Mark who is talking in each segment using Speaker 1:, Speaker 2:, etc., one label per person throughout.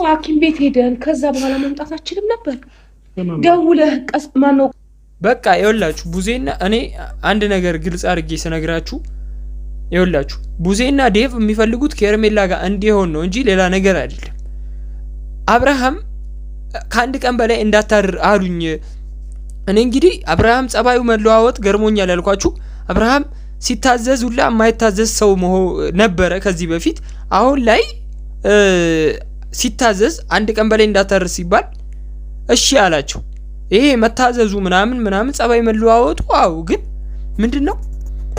Speaker 1: ሐኪም ቤት ሄደን ከዛ በኋላ መምጣት አችልም ነበር። ደውለህ ቀስ ማነው
Speaker 2: በቃ ይኸውላችሁ ቡዜና እኔ አንድ ነገር ግልጽ አድርጌ ስነግራችሁ ይኸውላችሁ ቡዜና ዴቭ የሚፈልጉት ከሄርሜላ ጋር እንዲሆን ነው እንጂ ሌላ ነገር አይደለም። አብርሃም ከአንድ ቀን በላይ እንዳታድር አሉኝ። እኔ እንግዲህ አብርሃም ጸባዩ መለዋወጥ ገርሞኛል ያልኳችሁ አብርሃም ሲታዘዝ ሁላ የማይታዘዝ ሰው ነበረ ከዚህ በፊት። አሁን ላይ ሲታዘዝ አንድ ቀን በላይ እንዳታድር ሲባል እሺ አላቸው። ይሄ መታዘዙ ምናምን ጸባይ መለዋወጡ ዋው። ግን ምንድነው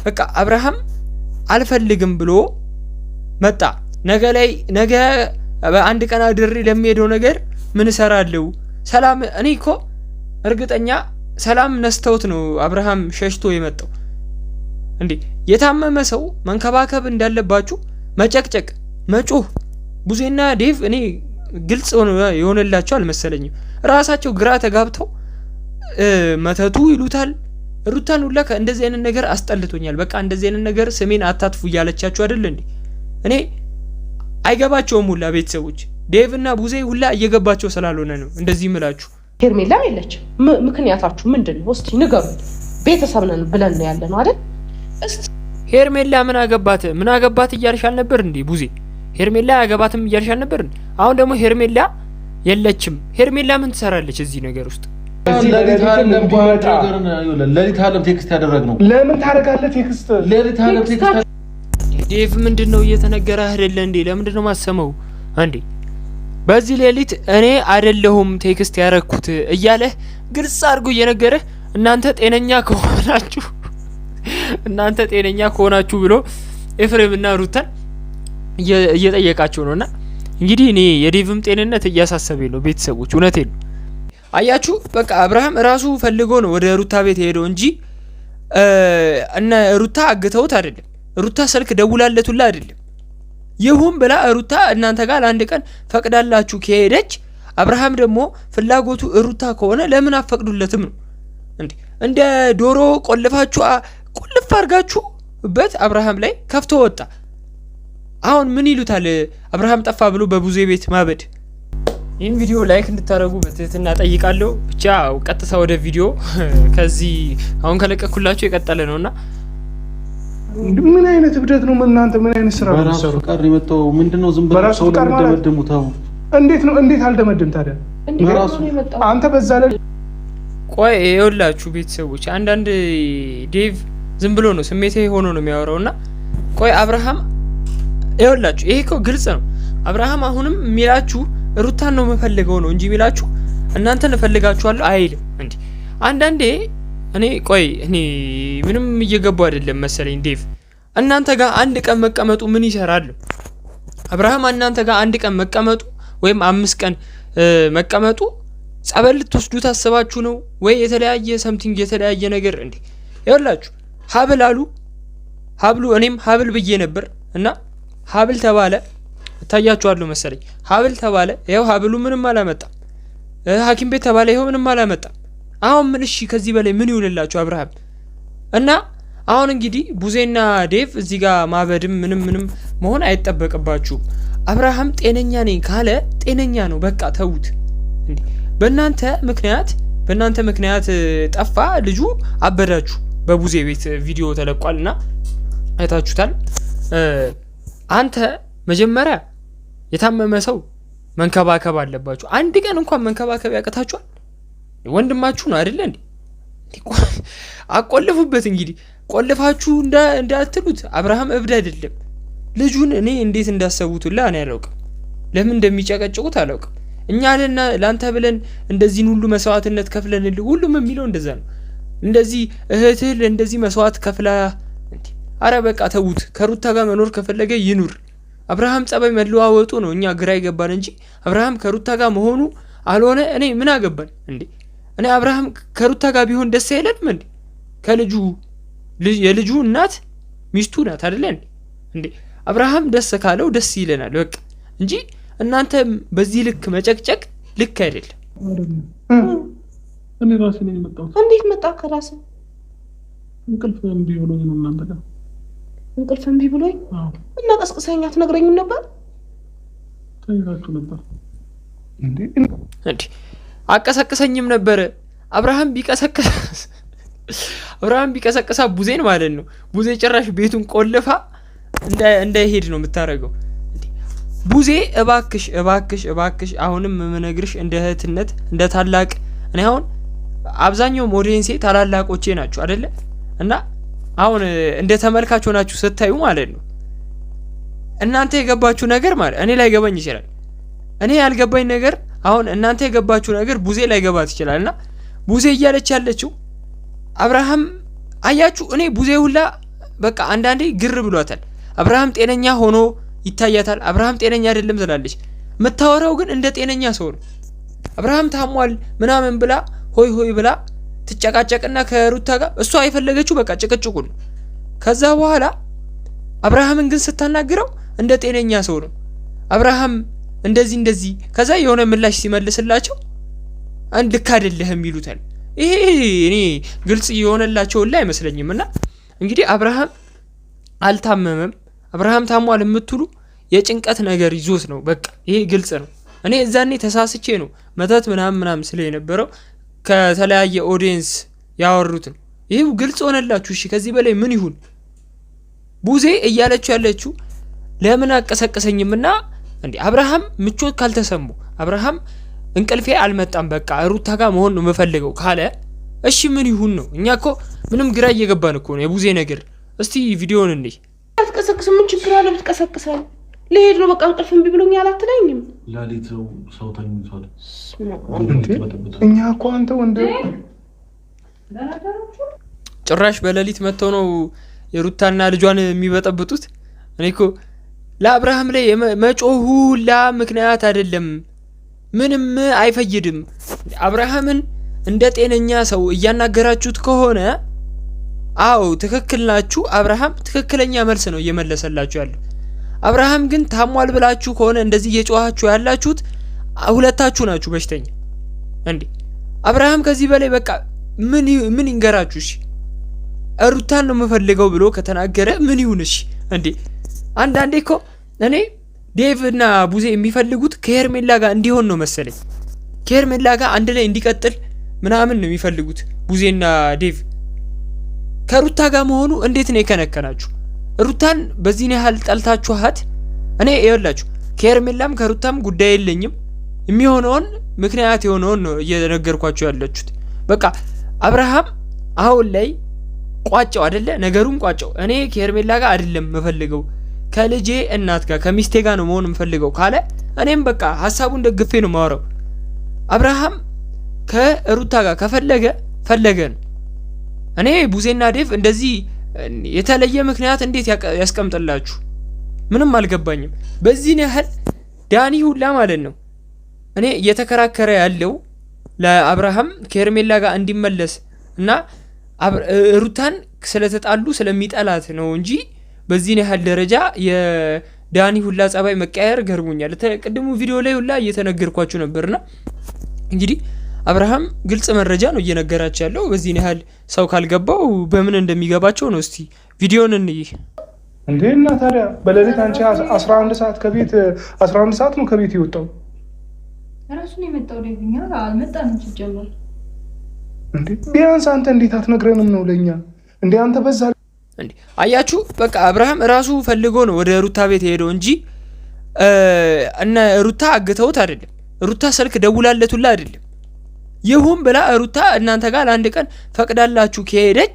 Speaker 2: በቃ አብርሃም አልፈልግም ብሎ መጣ። ነገ በአንድ ቀን አድሬ ለሚሄደው ነገር ምን እሰራለሁ? ሰላም እኔ እኮ እርግጠኛ ሰላም ነስተውት ነው አብርሃም ሸሽቶ የመጣው። እንዴ የታመመ ሰው መንከባከብ እንዳለባችሁ መጨቅጨቅ፣ መጮህ ቡዜና ዴቭ እኔ ግልጽ የሆነላቸው አልመሰለኝም። ራሳቸው ግራ ተጋብተው መተቱ ይሉታል። ሩታን ሁላ እንደዚህ አይነት ነገር አስጠልቶኛል። በቃ እንደዚህ አይነት ነገር ስሜን አታጥፉ እያለቻችሁ አይደል እንዴ? እኔ አይገባቸውም ሁላ ቤተሰቦች ዴቭ እና ቡዜ ሁላ እየገባቸው ስላልሆነ ነው እንደዚህ ምላችሁ።
Speaker 1: ሄርሜላም የለችም። ምክንያታችሁ ምንድነው? እስቲ ንገሩኝ። ቤተሰብ ነን ብለን ነው ያለ ነው አይደል? እስቲ
Speaker 2: ሄርሜላ ምን አገባት እያልሽ አልነበር እንዴ ቡዜ? ሄርሜላ ያገባትም እያልሽ አልነበር እንዴ? አሁን ደግሞ ሄርሜላ የለችም። ሄርሜላ ምን ትሰራለች እዚህ ነገር ውስጥ?
Speaker 3: ለሊት አለም ቴክስት ያደረግነው
Speaker 4: ለምን ታረጋለህ? ቴክስት
Speaker 3: ለሊት አለም ቴክስት
Speaker 2: ዴቭ ምንድነው እየተነገረ አይደለ እንዴ? ለምንድነው ማሰመው አንዴ? በዚህ ሌሊት እኔ አይደለሁም ቴክስት ያረኩት እያለ ግልጽ አድርጎ እየነገረ እናንተ ጤነኛ ከሆናችሁ ብሎ ኤፍሬምና ሩታን እየጠየቃቸው ነውና እንግዲህ እኔ የዴቭም ጤንነት እያሳሰበኝ ነው ቤተሰቦች፣ እውነቴን ነው። አያችሁ በቃ አብርሃም ራሱ ፈልጎ ነው ወደ ሩታ ቤት ሄደው እንጂ እና ሩታ አግተውት አይደለም። ሩታ ስልክ ደውላለቱላ አይደለም። ይሁን ብላ ሩታ እናንተ ጋር አንድ ቀን ፈቅዳላችሁ ከሄደች አብርሃም ደግሞ ፍላጎቱ ሩታ ከሆነ ለምን አፈቅዱለትም ነው እንዴ? እንደ ዶሮ ቁልፍ አርጋችሁበት አብርሃም ላይ ከፍቶ ወጣ። አሁን ምን ይሉታል? አብርሃም ጠፋ ብሎ በቡዜ ቤት ማበድ። ይህን ቪዲዮ ላይክ እንድታደርጉ በትህትና ጠይቃለሁ። ብቻ ቀጥታ ወደ ቪዲዮ ከዚህ አሁን ከለቀኩላችሁ የቀጠለ ነውና
Speaker 4: ምን አይነት እብደት ነው እናንተ? ምን አይነት ስራ ነው
Speaker 3: በራሱ ፍቃድ የመጣው ምንድነው? ዝም ብለው ሰው ለመደምደሙት አሁን
Speaker 4: እንዴት አልደመድም ታዲያ?
Speaker 3: በራሱ
Speaker 4: አንተ በዛ ላይ
Speaker 2: ቆይ ይኸውላችሁ ቤተሰቦች አንዳንድ ዴቭ ዝም ብሎ ነው ስሜታዊ ሆኖ ነው የሚያወራውና ቆይ አብርሃም ይኸውላችሁ ይሄ እኮ ግልጽ ነው። አብርሃም አሁንም የሚላችሁ ሩታን ነው የምፈልገው ነው እንጂ የሚላችሁ እናንተን እፈልጋችኋለሁ አይልም እንዴ? አንዳንዴ እኔ ምንም እየገባው አይደለም መሰለኝ ዴቭ እናንተ ጋር አንድ ቀን መቀመጡ ምን ይሰራል? አብርሃም እናንተ ጋር አንድ ቀን መቀመጡ ወይም 5 ቀን መቀመጡ ጸበል ልትወስዱ ታስባችሁ ነው ወይ የተለያየ ሰምቲንግ የተለያየ ነገር እንዴ? ይኸውላችሁ ሀብሉ እኔም ሀብል ብዬ ነበር እና ሀብል ተባለ ታያችኋለሁ መሰለኝ። ሀብል ተባለ ይሄው ሀብሉ ምንም አላመጣም። ሐኪም ቤት ተባለ ይሄው ምንም አላመጣም። አሁን ምን እሺ ከዚህ በላይ ምን ይውልላችሁ አብርሃም? እና አሁን እንግዲህ ቡዜና ዴቭ እዚህ ጋር ማበድም ምንም መሆን አይጠበቅባችሁም። አብርሃም ጤነኛ ነኝ ካለ ጤነኛ ነው፣ በቃ ተውት እንዴ። በእናንተ ምክንያት ጠፋ ልጁ፣ አበዳችሁ። በቡዜ ቤት ቪዲዮ ተለቋልና አይታችሁታል። አንተ መጀመሪያ የታመመ ሰው መንከባከብ አለባችሁ። አንድ ቀን እንኳን መንከባከብ ያቀታችኋል? ወንድማችሁ ነው አይደለ እንዴ? አቆልፉበት እንግዲህ ቆልፋችሁ እንዳትሉት። አብርሃም እብድ አይደለም። ልጁን እኔ እንዴት እንዳሰቡትላ እኔ አላውቅም። ለምን እንደሚጨቀጭቁት አላውቅም። እኛ ለአንተ ብለን እንደዚህን ሁሉ መስዋዕትነት ከፍለንልህ፣ ሁሉም የሚለው እንደዛ ነው። እንደዚህ እህትህ እንደዚህ መስዋዕት ከፍላ እንዴ? አረ በቃ ተውት። ከሩታ ጋር መኖር ከፈለገ ይኑር። አብርሃም ጸባይ መለዋወጡ ነው እኛ ግራ ይገባን እንጂ አብርሃም ከሩታ ጋር መሆኑ አልሆነ እኔ ምን አገባን እንዴ? እኔ አብርሃም ከሩታ ጋር ቢሆን ደስ አይለንም እንዴ? የልጁ እናት ሚስቱ ናት አይደለ እንዴ? አብርሃም ደስ ካለው ደስ ይለናል በቃ እንጂ እናንተ በዚህ ልክ መጨቅጨቅ ልክ አይደለም።
Speaker 4: እኔ ራሴ ነኝ የመጣሁት።
Speaker 1: እንዴት መጣ? ከራስ
Speaker 4: እንቅልፍ እምቢ ብሎኝ ነው። እናንተ ጋር
Speaker 1: እንቅልፍ እምቢ ብሎኝ እና ቀስቅሰኛ ትነግረኝም ነበር?
Speaker 4: ተይራችሁ ነበር
Speaker 2: እንዴ አቀሰቅሰኝም ነበር አብርሃም ቢቀሰቅሳ ቡዜን ማለት ነው። ቡዜ ጭራሽ ቤቱን ቆልፋ እንዳይሄድ ነው የምታረገው። ቡዜ እባክሽ አሁንም የምነግርሽ እንደ እህትነት እንደ ታላቅ እኔ አሁን አብዛኛው ኦዲየንሴ ታላላቆቼ ናችሁ አይደለ? እና አሁን እንደ ተመልካች ሆናችሁ ስታዩ ማለት ነው እናንተ የገባችሁ ነገር ማለት እኔ ላይ ገባኝ ይችላል። እኔ ያልገባኝ ነገር አሁን እናንተ የገባችሁ ነገር ቡዜ ላይ ገባት ይችላልና ቡዜ እያለች ያለችው አብርሃም አያችሁ። እኔ ቡዜ ሁላ በቃ አንዳንዴ ግር ብሏታል። አብርሃም ጤነኛ ሆኖ ይታያታል። አብርሃም ጤነኛ አይደለም ትላለች። የምታወራው ግን እንደ ጤነኛ ሰው ነው። አብርሃም ታሟል ምናምን ብላ ሆይ ብላ ትጨቃጨቅና ከሩታ ጋር እሷ የፈለገችው በቃ ጭቅጭቁን ነው። ከዛ በኋላ አብርሃምን ግን ስታናግረው እንደ ጤነኛ ሰው ነው። አብርሃም እንደዚህ ከዛ የሆነ ምላሽ ሲመልስላቸው አንድ ልክ አይደለህም ይሉታል። ይሄ እኔ ግልጽ የሆነላቸው ላይ አይመስለኝም። እና እንግዲህ አብርሃም አልታመመም። አብርሃም ታሟል የምትሉ የጭንቀት ነገር ይዞት ነው። በቃ ይሄ ግልጽ ነው። እኔ እዛኔ ተሳስቼ ነው መተት ምናምን ስለ የነበረው ከተለያየ ኦዲየንስ ያወሩት ነው። ይሄው ግልጽ ሆነላችሁ። እሺ ከዚህ በላይ ምን ይሁን? ቡዜ እያለችው ያለችው ለምን አቀሰቀሰኝምና እንዴ አብርሃም ምቾት ካልተሰሙ አብርሃም እንቅልፌ አልመጣም በቃ ሩታ ጋር መሆን ነው የምፈልገው ካለ እሺ ምን ይሁን ነው? እኛ እኮ ምንም ግራ እየገባን እኮ ነው የቡዜ ነገር። እስቲ ቪዲዮውን እንዴ
Speaker 1: አትቀሰቅስ። ምን ችግር አለ ብትቀሰቅሰኝ? ልሄድ ነው በቃ እንቅልፍ እምቢ ብሎኛል አትለኝም?
Speaker 3: ላሊት ሰው ተኝቷል።
Speaker 4: እኛ እኮ አንተ ወንድ
Speaker 2: ጭራሽ በሌሊት መጥተው ነው የሩታና ልጇን የሚበጠብጡት። እኔ እኮ ለአብርሃም ላይ መጮሁ ላ ምክንያት አይደለም፣ ምንም አይፈይድም። አብርሃምን እንደ ጤነኛ ሰው እያናገራችሁት ከሆነ አዎ ትክክል ናችሁ። አብርሃም ትክክለኛ መልስ ነው እየመለሰላችሁ ያለው። አብርሃም ግን ታሟል ብላችሁ ከሆነ እንደዚህ እየጮሃችሁ ያላችሁት ሁለታችሁ ናችሁ በሽተኛ። እንዴ አብርሃም ከዚህ በላይ በቃ ምን ይንገራችሁ? እሺ ሩታን ነው የምፈልገው ብሎ ከተናገረ ምን ይሁን? እሺ እንዴ አንዳንዴ እኮ እኔ ዴቭ እና ቡዜ የሚፈልጉት ከሄርሜላ ጋር እንዲሆን ነው መሰለኝ። ከሄርሜላ ጋር አንድ ላይ እንዲቀጥል ምናምን ነው የሚፈልጉት ቡዜና ዴቭ። ከሩታ ጋር መሆኑ እንዴት ነው የከነከናችሁ? ሩታን በዚህ ያህል ጠልታችኋት። እኔ ይኸውላችሁ ከሄርሜላም ከሩታም ጉዳይ የለኝም። የሚሆነውን ምክንያት የሆነውን ነው እየነገርኳችሁ ያለችሁት። በቃ አብርሃም አሁን ላይ ቋጨው አይደለ? ነገሩን ቋጨው። እኔ ከሄርሜላ ጋር አይደለም የምፈልገው ከልጄ እናት ጋር ከሚስቴ ጋር ነው መሆን የምፈልገው ካለ እኔም በቃ ሀሳቡን ደግፌ ነው ማወራው። አብርሃም ከሩታ ጋር ፈለገ ነው። እኔ ቡዜና ዴቭ እንደዚህ የተለየ ምክንያት እንዴት ያስቀምጥላችሁ? ምንም አልገባኝም። በዚህ ያህል ዳኒ ሁላ ማለት ነው እኔ እየተከራከረ ያለው ለአብርሃም ከሄርሜላ ጋር እንዲመለስ እና ሩታን ስለተጣሉ ስለሚጠላት ነው እንጂ በዚህ ያህል ደረጃ የዳኒ ሁላ ጸባይ መቀየር ገርሞኛል። ቅድሙ ቪዲዮ ላይ ሁላ እየተነገርኳችሁ ነበርና እንግዲህ አብርሃም ግልጽ መረጃ ነው እየነገራቸው ያለው። በዚህ ያህል ሰው ካልገባው በምን እንደሚገባቸው ነው። እስቲ ቪዲዮን እንይ።
Speaker 4: እንዴ እና ታዲያ በሌሊት አንቺ 11 ሰዓት ከቤት 11 ሰዓት ነው ከቤት የወጣው?
Speaker 5: ራሱን የመጣው ደግኛ አልመጣንም ሲጀመር።
Speaker 4: እንዴ ቢያንስ አንተ እንዴት አትነግረንም ነው ለኛ? እንዴ አንተ በዛ
Speaker 2: እንዴ አያችሁ፣ በቃ አብርሃም ራሱ ፈልጎ ነው ወደ ሩታ ቤት ሄደው እንጂ እና ሩታ አግተውት አይደለም። ሩታ ስልክ ደውላለቱላ አይደለም። ይሁን ብላ ሩታ እናንተ ጋር ለአንድ ቀን ፈቅዳላችሁ ከሄደች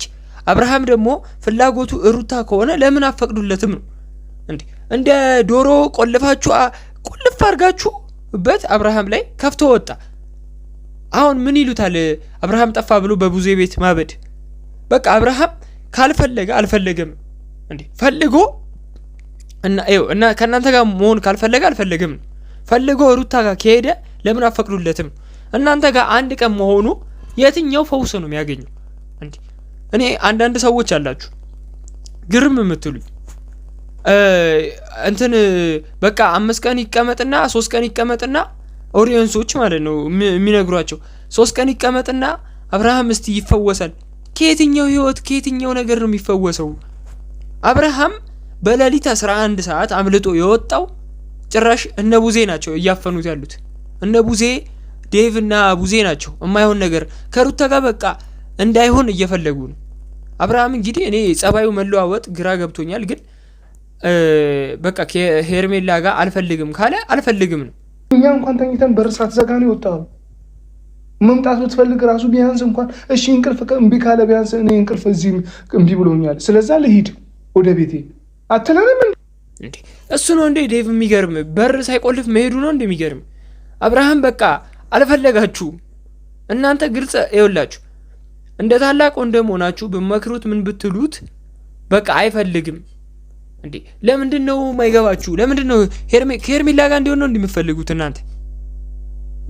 Speaker 2: አብርሃም ደግሞ ፍላጎቱ ሩታ ከሆነ ለምን አፈቅዱለትም ነው እንዴ? እንደ ዶሮ ቁልፍ አድርጋችሁበት አብርሃም ላይ ከፍቶ ወጣ። አሁን ምን ይሉታል? አብርሃም ጠፋ ብሎ በቡዜ ቤት ማበድ። በቃ አብርሃም ካልፈለገ አልፈለገም እንዴ? ፈልጎ እና ከእናንተ ጋር መሆን ካልፈለገ አልፈለገም። ፈልጎ ሩታ ጋር ከሄደ ለምን አፈቅዱለትም? እናንተ ጋር አንድ ቀን መሆኑ የትኛው ፈውስ ነው የሚያገኘው እንዴ? እኔ አንዳንድ ሰዎች አላችሁ ግርም የምትሉኝ እንትን በቃ 5 ቀን ይቀመጥና 3 ቀን ይቀመጥና ኦዲየንሶች ማለት ነው የሚነግሯቸው 3 ቀን ይቀመጥና አብርሃም እስቲ ይፈወሳል። ከየትኛው ህይወት ከየትኛው ነገር ነው የሚፈወሰው? አብርሃም በሌሊት 11 ሰዓት አምልጦ የወጣው ጭራሽ እነ ቡዜ ናቸው እያፈኑት ያሉት። እነ ቡዜ ዴቭ እና ቡዜ ናቸው የማይሆን ነገር ከሩታ ጋር በቃ እንዳይሆን እየፈለጉ ነው። አብርሃም እንግዲህ እኔ ጸባዩ መለዋወጥ ግራ ገብቶኛል። ግን በቃ ከሄርሜላ ጋር አልፈልግም ካለ አልፈልግም ነው።
Speaker 4: እኛ እንኳን ተኝተን በር ሳትዘጋ ነው የወጣው። መምጣት ብትፈልግ ራሱ ቢያንስ እንኳን እሺ እንቅልፍ እምቢ ካለ ቢያንስ እኔ እንቅልፍ እዚህ እምቢ ብሎኛል ስለዛ ልሂድ ወደ ቤቴ አትለንም
Speaker 2: እንዴ? እሱ ነው እንዴ ዴቭ የሚገርም በር ሳይቆልፍ መሄዱ ነው እንደሚገርም። አብርሃም በቃ አልፈለጋችሁም እናንተ ግልጽ ይኸውላችሁ እንደ ታላቅ እንደመሆናችሁ በመክሩት ምን ብትሉት በቃ አይፈልግም እንዴ። ለምንድነው ማይገባችሁ? ለምንድነው ሄርሜላ ጋር እንዲሆን ነው እንደምትፈልጉት እናንተ?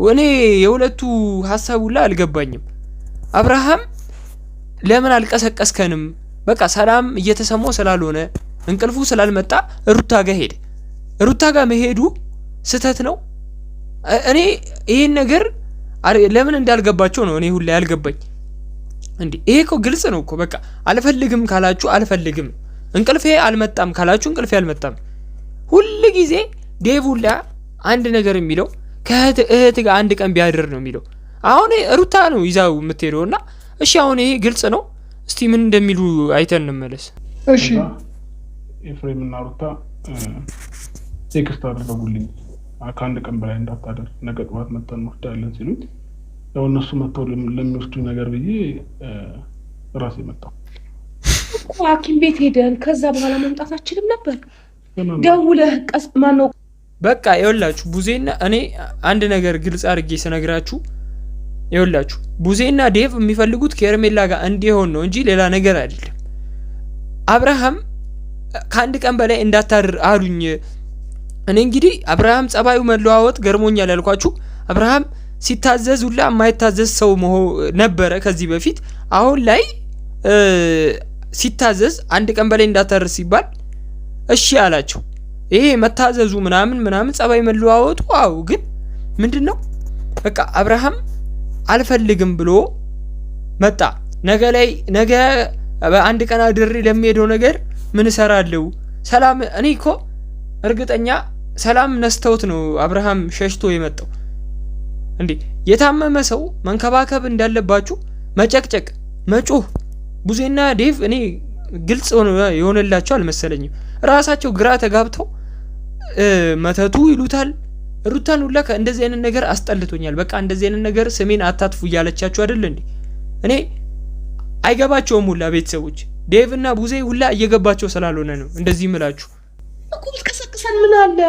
Speaker 2: እኔ የሁለቱ ሐሳብ ሁላ አልገባኝም። አብርሃም ለምን አልቀሰቀስከንም? በቃ ሰላም እየተሰማው ስላልሆነ እንቅልፉ ስላልመጣ ሩታ ጋር ሄደ። ሩታ ጋር መሄዱ ስተት ነው። እኔ ይሄን ነገር ለምን እንዳልገባቸው ነው እኔ ሁላ ያልገባኝ እንዴ። ይሄ እኮ ግልጽ ነው እኮ በቃ አልፈልግም ካላችሁ አልፈልግም፣ እንቅልፌ አልመጣም ካላችሁ እንቅልፌ አልመጣም። ሁሉ ጊዜ ዴቭ ሁላ አንድ ነገር የሚለው ከእህት ጋር አንድ ቀን ቢያድር ነው የሚለው። አሁን ሩታ ነው ይዛው የምትሄደውና እሺ አሁን ይሄ ግልጽ ነው። እስቲ ምን እንደሚሉ አይተን እንመለስ።
Speaker 4: እሺ
Speaker 3: ኤፍሬም እና ሩታ ቴክስት አደረጉልኝ ከአንድ ቀን በላይ እንዳታደር ነገ ጠዋት መጥተን እንወስዳለን ሲሉኝ ያው እነሱ መጥተው ለሚወስዱኝ ነገር ብዬ ራሴ መጣሁ
Speaker 1: እኮ ሐኪም ቤት ሄደን ከዛ በኋላ መምጣት አችልም ነበር። ደውለህ ቀስ ማነው
Speaker 2: በቃ ይኸውላችሁ ቡዜና እኔ አንድ ነገር ግልጽ አድርጌ ስነግራችሁ ይኸውላችሁ ቡዜና ዴቭ የሚፈልጉት ከሄርሜላ ጋር እንዲሆን ነው እንጂ ሌላ ነገር አይደለም። አብርሃም ከአንድ ቀን በላይ እንዳታድር አሉኝ። እኔ እንግዲህ አብርሃም ጸባዩ መለዋወጥ ገርሞኛል ያልኳችሁ አብርሃም ሲታዘዝ ሁላ የማይታዘዝ ሰው ነበረ ከዚህ በፊት። አሁን ላይ ሲታዘዝ አንድ ቀን በላይ እንዳታድር ሲባል እሺ አላቸው። ይሄ መታዘዙ ምናምን ጸባይ መለዋወጡ አው ግን ምንድነው በቃ አብርሃም አልፈልግም ብሎ መጣ። ነገ በአንድ ቀን አድሬ ለሚሄደው ነገር ምን እሰራለሁ? ሰላም እኔ እኮ እርግጠኛ ሰላም ነስተውት ነው አብርሃም ሸሽቶ የመጣው እንዴ። የታመመ ሰው መንከባከብ እንዳለባችሁ መጨቅጨቅ፣ መጮህ ቡዜና ዴቭ እኔ ግልጽ የሆነላቸው አልመሰለኝም። ራሳቸው ግራ ተጋብተው መተቱ ይሉታል። ሩታን ሁላ እንደዚህ አይነት ነገር አስጠልቶኛል። በቃ እንደዚህ አይነት ነገር ስሜን አታጥፉ እያለቻችሁ አይደል እንዴ? እኔ አይገባቸውም ሁላ ቤተሰቦች ዴቭ እና ቡዜ ሁላ እየገባቸው ስላልሆነ ነው እንደዚህ ምላችሁ
Speaker 1: እኮ ብትቀሰቅሰን ምን አለ?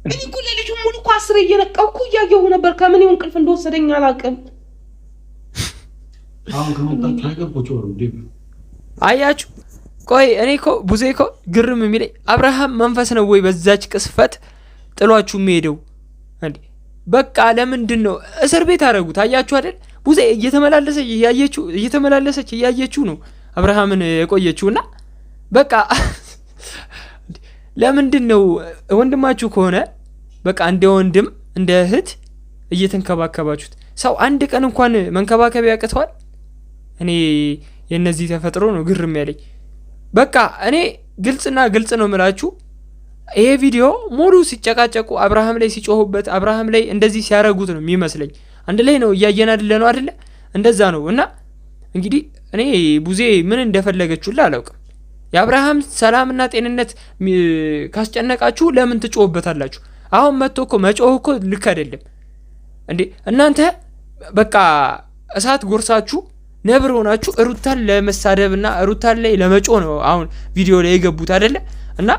Speaker 1: እኔ እኮ ለልጁ ሙሉ እኮ 10 እየነቃው እኮ እያየሁ ነበር። ከምን ይሁን እንቅልፍ እንደወሰደኝ አላውቅም።
Speaker 3: አሁን ከመጣችሁ አይገባችሁ ዴቭ
Speaker 2: አያችሁ። ቆይ እኔ እኮ ቡዜ እኮ ግርም የሚለኝ አብርሃም መንፈስ ነው ወይ በዛች ቅስፈት ጥሏችሁ የሚሄደው እንዴ? በቃ ለምንድን ነው እስር ቤት አደረጉት? አያችሁ አይደል? ቡዜ እየተመላለሰች እያየችው ነው አብርሃምን የቆየችውና በቃ ለምንድን ነው ወንድማችሁ ከሆነ በቃ እንደ ወንድም እንደ እህት እየተንከባከባችሁት? ሰው አንድ ቀን እንኳን መንከባከብ ያቅተዋል? እኔ የነዚህ ተፈጥሮ ነው ግርም ያለኝ። በቃ እኔ ግልጽ ነው የምላችሁ። ይሄ ቪዲዮ ሙሉ ሲጨቃጨቁ አብርሃም ላይ ሲጮሁበት አብርሃም ላይ እንደዚህ ሲያረጉት ነው የሚመስለኝ። አንድ ላይ ነው እያየን አይደለ? እንደዛ ነው። እና እንግዲህ እኔ ቡዜ ምን እንደፈለገችውላ አላውቅም። የአብርሃም ሰላምና ጤንነት ካስጨነቃችሁ ለምን ትጮሁበታላችሁ? አሁን መጥቶ እኮ መጮህ እኮ ልክ አይደለም እንዴ እናንተ። በቃ እሳት ጎርሳችሁ ነብር ሆናችሁ ሩታን ለመሳደብና ሩታን ላይ ለመጮህ ነው አሁን ቪዲዮ ላይ የገቡት አይደለ? እና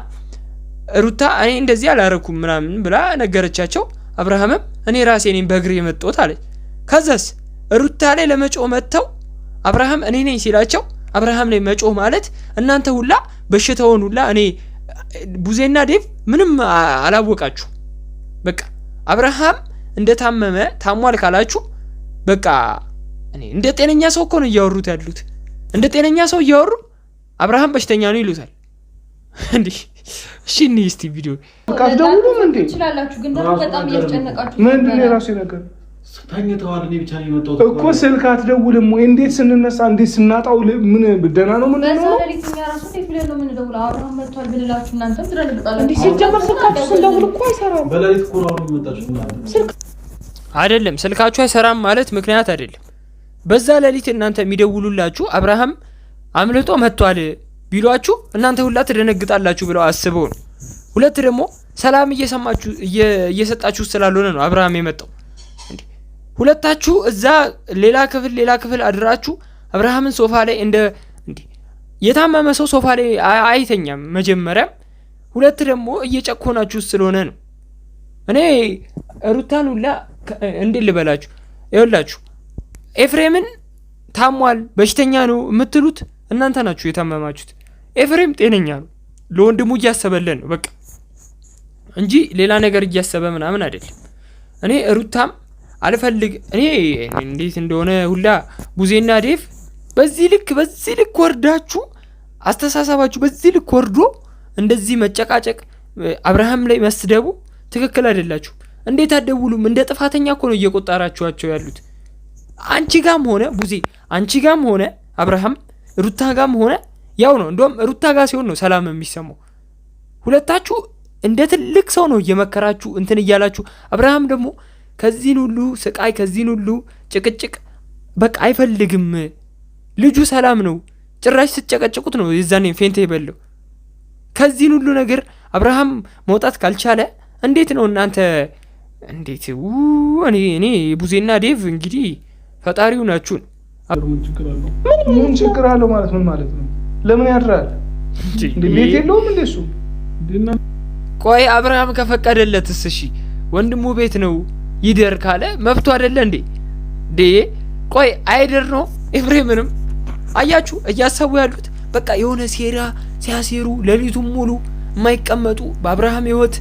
Speaker 2: ሩታ እኔ እንደዚህ አላረኩም ምናምን ብላ ነገረቻቸው። አብርሃምም እኔ ራሴ ነኝ በእግሬ የመጣሁት አለ። ከዛስ ሩታ ላይ ለመጮህ መጥተው አብርሃም እኔ ነኝ ሲላቸው አብርሃም ላይ መጮህ ማለት እናንተ ሁላ በሽታውን ሁላ እኔ ቡዜና ዴቭ ምንም አላወቃችሁ። በቃ አብርሃም እንደታመመ ታሟል ካላችሁ በቃ እኔ እንደ ጤነኛ ሰው እኮ ነው እያወሩት ያሉት። እንደ ጤነኛ ሰው እያወሩ አብርሃም በሽተኛ ነው ይሉታል እንዴ? እሺ እኔ እስቲ ቪዲዮ
Speaker 4: ካስደውሉም እንዴ
Speaker 5: ትችላላችሁ፣ ግን ደግሞ በጣም እያስጨነቃችሁ
Speaker 4: ምንድን ነው የራሴ ነገር
Speaker 6: ተኝተዋል። እኔ ብቻ ነው የመጣሁት
Speaker 4: እኮ ስልክ አትደውልም ወይ? እንዴት ስንነሳ እንዴት ስናጣው ምን ደህና ነው? ምን ነው
Speaker 5: ለሊትኛ ራሱ እንዴት ብለን ነው የምንደውለው? አብርሃም መጥቷል ብንላችሁ እናንተም ትደነግጣላችሁ።
Speaker 1: እንዴ ሲጀመር ስልካችሁ ስንደውል እኮ አይሰራም።
Speaker 6: በሌሊት እኮ ነው የመጣችው እናንተ።
Speaker 1: ስልክ
Speaker 2: አይደለም ስልካችሁ አይሰራም ማለት ምክንያት አይደለም። በዛ ሌሊት እናንተ የሚደውሉላችሁ አብርሃም አምልጦ መጥቷል ቢሏችሁ እናንተ ሁላ ትደነግጣላችሁ ብለው አስበው ነው። ሁለት ደግሞ ሰላም እየሰጣችሁ ስላልሆነ ነው አብርሃም የመጣው። ሁለታችሁ እዛ ሌላ ክፍል አድራችሁ አብርሃምን ሶፋ ላይ እንደ የታመመ ሰው ሶፋ ላይ አይተኛም መጀመሪያም። ሁለት ደግሞ እየጨኮናችሁ ስለሆነ ነው። እኔ ሩታን ሁላ እንዴት ልበላችሁ፣ ይኸውላችሁ ኤፍሬምን ታሟል በሽተኛ ነው የምትሉት እናንተ ናችሁ የታመማችሁት። ኤፍሬም ጤነኛ ነው፣ ለወንድሙ እያሰበለን ነው በቃ እንጂ ሌላ ነገር እያሰበ ምናምን አይደለም። እኔ ሩታም እኔ እንዴት እንደሆነ ሁላ ቡዜና ዴቭ በዚህ ልክ ወርዳችሁ አስተሳሰባችሁ በዚህ ልክ ወርዶ እንደዚህ መጨቃጨቅ አብርሃም ላይ መስደቡ ትክክል አይደላችሁ። እንዴት አደውሉም? እንደ ጥፋተኛ እኮ ነው እየቆጠራችኋቸው ያሉት። አንቺ ጋም ሆነ ቡዜ፣ አንቺ ጋም ሆነ አብርሃም፣ ሩታ ጋም ሆነ ያው ነው። እንደውም ሩታ ጋር ሲሆን ነው ሰላም የሚሰማው። ሁለታችሁ እንደ ትልቅ ሰው ነው እየመከራችሁ እንትን እያላችሁ። አብርሃም ደግሞ ከዚህን ሁሉ ስቃይ ከዚህን ሁሉ ጭቅጭቅ በቃ አይፈልግም። ልጁ ሰላም ነው። ጭራሽ ስትጨቀጭቁት ነው የዛኔ ፌንቴ የበለው። ከዚህን ሁሉ ነገር አብርሃም መውጣት ካልቻለ እንዴት ነው እናንተ እንዴት እኔ ቡዜና ዴቭ እንግዲህ ፈጣሪው ናችሁን።
Speaker 4: ምን ችግር አለው ማለት ምን ማለት ነው? ለምን ያድራል? ቤት የለውም እንዴ እሱ?
Speaker 2: ቆይ አብርሃም ከፈቀደለትስ እሺ ወንድሙ ቤት ነው ይደር ካለ መብቱ አይደለ እንዴ? ቆይ አይደር ነው። ኤፍሬምንም አያችሁ እያሰቡ ያሉት በቃ የሆነ ሴራ ሲያሴሩ ሌሊቱን ሙሉ የማይቀመጡ በአብርሃም ህይወት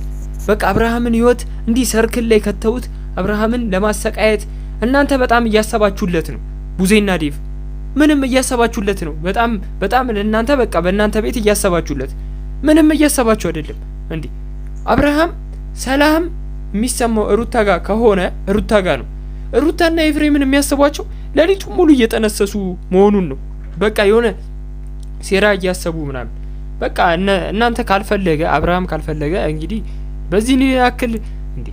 Speaker 2: በቃ አብርሃምን ህይወት እንዲህ ሰርክል ላይ ከተውት አብርሃምን ለማሰቃየት እናንተ በጣም እያሰባችሁለት ነው። ቡዜና ዴቭ ምንም እያሰባችሁለት ነው። በጣም እናንተ በቃ በእናንተ ቤት እያሰባችሁለት ምንም እያሰባችሁ አይደለም እንዴ? አብርሃም ሰላም የሚሰማው ሩታ ጋር ከሆነ ሩታ ጋር ነው። ሩታና ኤፍሬምን የሚያስቧቸው ሌሊቱ ሙሉ እየጠነሰሱ መሆኑን ነው። በቃ የሆነ ሴራ እያሰቡ ምናምን በቃ እናንተ ካልፈለገ አብርሃም ካልፈለገ እንግዲህ በዚህ ያክል እንዴ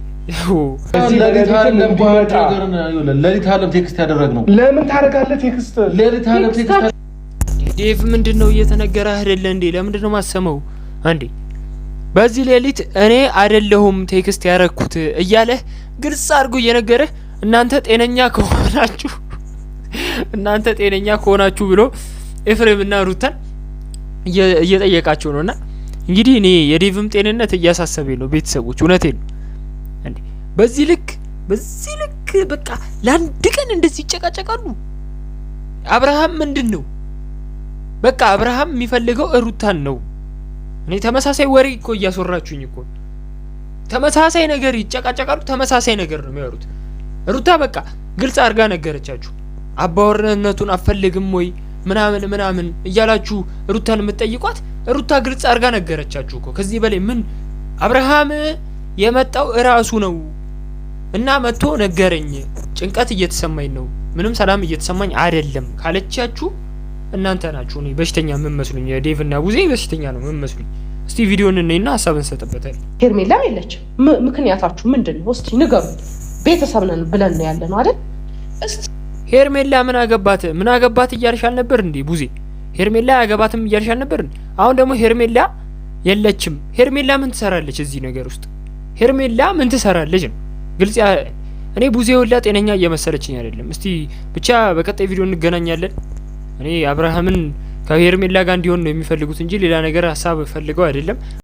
Speaker 6: ሌሊት አለም ቴክስት ያደረግነው
Speaker 4: ለምን ታደርጋለህ? ቴክስት
Speaker 6: ሌሊት አለም ቴክስት
Speaker 2: ዴቭ ምንድነው እየተነገረ አይደለ እንዴ? ለምንድን ነው ማሰመው አንዴ? በዚህ ሌሊት እኔ አይደለሁም ቴክስት ያረኩት እያለ ግልጽ አድርጎ እየነገረ እናንተ ጤነኛ ከሆናችሁ ብሎ ኤፍሬምና ሩታን እየጠየቃቸው ነውና እንግዲህ እኔ የዴቭም ጤንነት እያሳሰበኝ ነው። ቤተሰቦች እውነቴን ነው እንዴ በዚህ ልክ በቃ ለአንድ ቀን እንደዚህ ይጨቃጨቃሉ። አብርሃም ምንድነው በቃ አብርሃም የሚፈልገው ሩታን ነው። እኔ ተመሳሳይ ወሬ እኮ እያስወራችሁኝ እኮ ተመሳሳይ ነገር ይጨቃጨቃሉ። ተመሳሳይ ነገር ነው የሚያወሩት። ሩታ በቃ ግልጽ አድርጋ ነገረቻችሁ። አባወራነቱን አፈልግም ወይ ምናምን እያላችሁ ሩታን የምትጠይቋት ሩታ ግልጽ አድርጋ ነገረቻችሁ እኮ። ከዚህ በላይ ምን? አብርሃም የመጣው እራሱ ነው እና መጥቶ ነገረኝ። ጭንቀት እየተሰማኝ ነው፣ ምንም ሰላም እየተሰማኝ አይደለም ካለቻችሁ እናንተ ናችሁ እኔ በሽተኛ የምመስሉኝ። ዴቭ እና ቡዜ በሽተኛ ነው የምመስሉኝ። እስቲ ቪዲዮን እንይና ሀሳብ እንሰጥበታለን።
Speaker 1: ሄርሜላም የለችም። ምክንያታችሁ ምንድን ነው? እስቲ ንገሩ። ቤተሰብ ነን ብለን ነው ያለ ነው አይደል? እስቲ
Speaker 2: ሄርሜላ ምን አገባት እያልሽ አልነበር እንዴ ቡዜ? ሄርሜላ አያገባትም እያልሽ አልነበር እንዴ? አሁን ደግሞ ሄርሜላ የለችም። ሄርሜላ ምን ትሰራለች እዚህ ነገር ውስጥ? ሄርሜላ ምን ትሰራለች ነው ግልጽ። እኔ ቡዜ ሁላ ጤነኛ እየመሰለችኝ አይደለም። እስቲ ብቻ በቀጣይ ቪዲዮ እንገናኛለን። እኔ አብርሃምን ከሄርሜላ ጋር እንዲሆን ነው የሚፈልጉት እንጂ ሌላ ነገር ሀሳብ ፈልገው አይደለም።